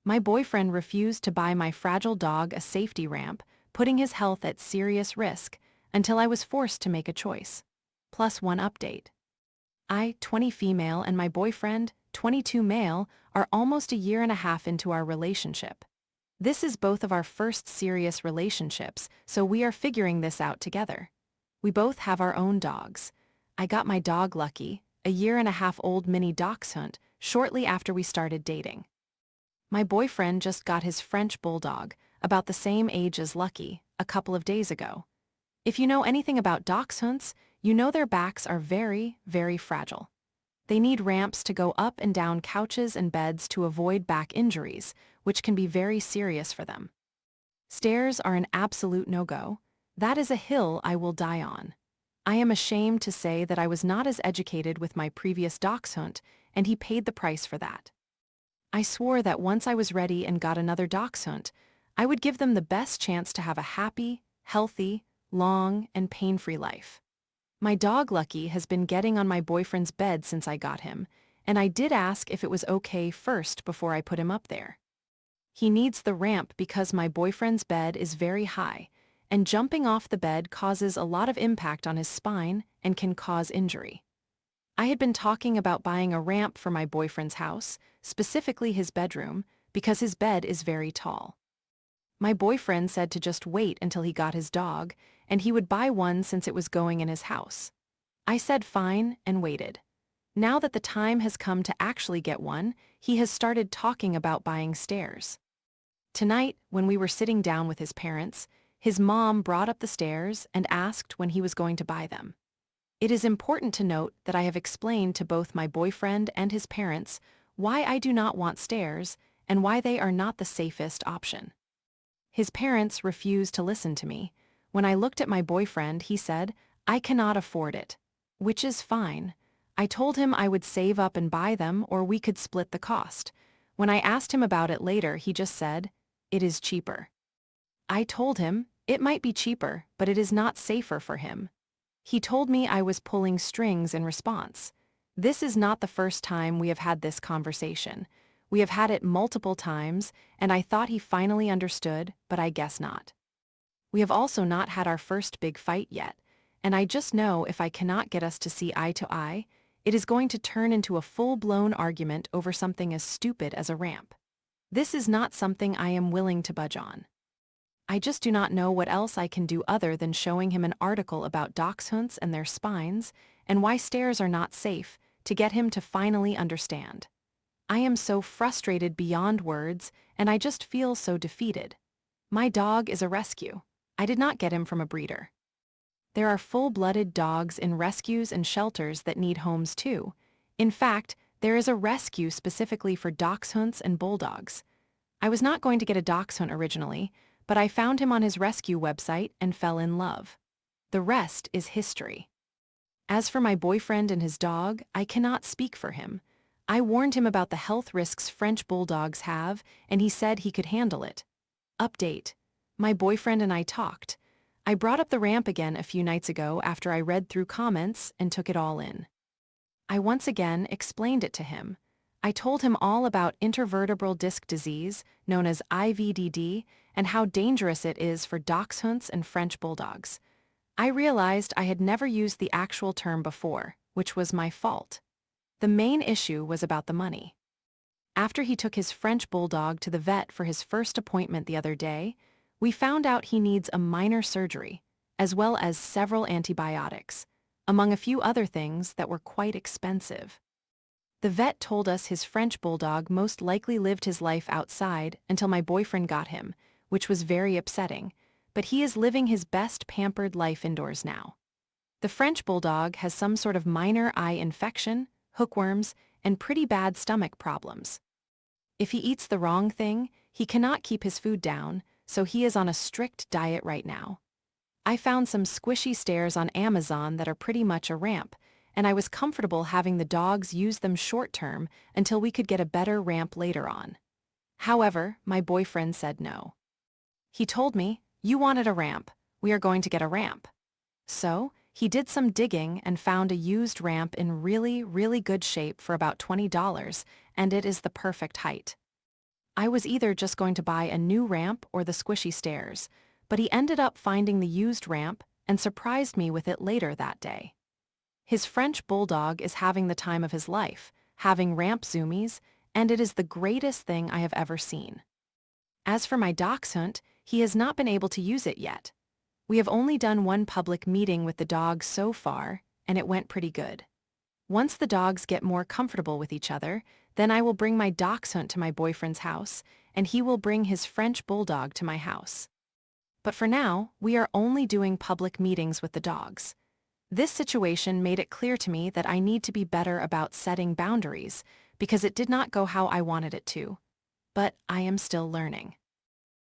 My boyfriend refused to buy my fragile dog a safety ramp, putting his health at serious risk, until I was forced to make a choice. Plus one update. I, 20 female, and my boyfriend, 22 male, are almost a year and a half into our relationship. This is both of our first serious relationships, so we are figuring this out together. We both have our own dogs. I got my dog Lucky, a year and a half old mini dachshund, shortly after we started dating. My boyfriend just got his French bulldog, about the same age as Lucky, a couple of days ago. If you know anything about dachshunds, you know their backs are very, very fragile. They need ramps to go up and down couches and beds to avoid back injuries, which can be very serious for them. Stairs are an absolute no-go. That is a hill I will die on. I am ashamed to say that I was not as educated with my previous dachshund, and he paid the price for that. I swore that once I was ready and got another dachshund, I would give them the best chance to have a happy, healthy, long, and pain-free life. My dog Lucky has been getting on my boyfriend's bed since I got him, and I did ask if it was okay first before I put him up there. He needs the ramp because my boyfriend's bed is very high, and jumping off the bed causes a lot of impact on his spine and can cause injury. I had been talking about buying a ramp for my boyfriend's house, specifically his bedroom, because his bed is very tall. My boyfriend said to just wait until he got his dog, and he would buy one since it was going in his house. I said fine and waited. Now that the time has come to actually get one, he has started talking about buying stairs. Tonight, when we were sitting down with his parents, his mom brought up the stairs and asked when he was going to buy them. It is important to note that I have explained to both my boyfriend and his parents why I do not want stairs and why they are not the safest option. His parents refused to listen to me. When I looked at my boyfriend, he said, "I cannot afford it," which is fine. I told him I would save up and buy them or we could split the cost. When I asked him about it later, he just said, "It is cheaper." I told him, it might be cheaper, but it is not safer for him. He told me I was pulling strings in response. This is not the first time we have had this conversation. We have had it multiple times, and I thought he finally understood, but I guess not. We have also not had our first big fight yet, and I just know if I cannot get us to see eye to eye, it is going to turn into a full-blown argument over something as stupid as a ramp. This is not something I am willing to budge on. I just do not know what else I can do other than showing him an article about dachshunds and their spines and why stairs are not safe to get him to finally understand. I am so frustrated beyond words, and I just feel so defeated. My dog is a rescue. I did not get him from a breeder. There are full-blooded dogs in rescues and shelters that need homes too. In fact, there is a rescue specifically for dachshunds and bulldogs. I was not going to get a dachshund originally, but I found him on his rescue website and fell in love. The rest is history. As for my boyfriend and his dog, I cannot speak for him. I warned him about the health risks French bulldogs have, and he said he could handle it. Update. My boyfriend and I talked. I brought up the ramp again a few nights ago after I read through comments and took it all in. I once again explained it to him. I told him all about intervertebral disc disease, known as IVDD, and how dangerous it is for dachshunds and French bulldogs. I realized I had never used the actual term before, which was my fault. The main issue was about the money. After he took his French bulldog to the vet for his first appointment the other day, we found out he needs a minor surgery, as well as several antibiotics, among a few other things that were quite expensive. The vet told us his French bulldog most likely lived his life outside until my boyfriend got him, which was very upsetting, but he is living his best pampered life indoors now. The French bulldog has some sort of minor eye infection, hookworms, and pretty bad stomach problems. If he eats the wrong thing, he cannot keep his food down, so he is on a strict diet right now. I found some squishy stairs on Amazon that are pretty much a ramp, and I was comfortable having the dogs use them short-term until we could get a better ramp later on. However, my boyfriend said no. He told me, "You wanted a ramp. We are going to get a ramp." So, he did some digging and found a used ramp in really, really good shape for about $20, and it is the perfect height. I was either just going to buy a new ramp or the squishy stairs, but he ended up finding the used ramp and surprised me with it later that day. His French bulldog is having the time of his life, having ramp zoomies, and it is the greatest thing I have ever seen. As for my dachshund, he has not been able to use it yet. We have only done one public meeting with the dogs so far, and it went pretty good. Once the dogs get more comfortable with each other, then I will bring my dachshund to my boyfriend's house, and he will bring his French bulldog to my house. But for now, we are only doing public meetings with the dogs. This situation made it clear to me that I need to be better about setting boundaries, because it did not go how I wanted it to. But I am still learning.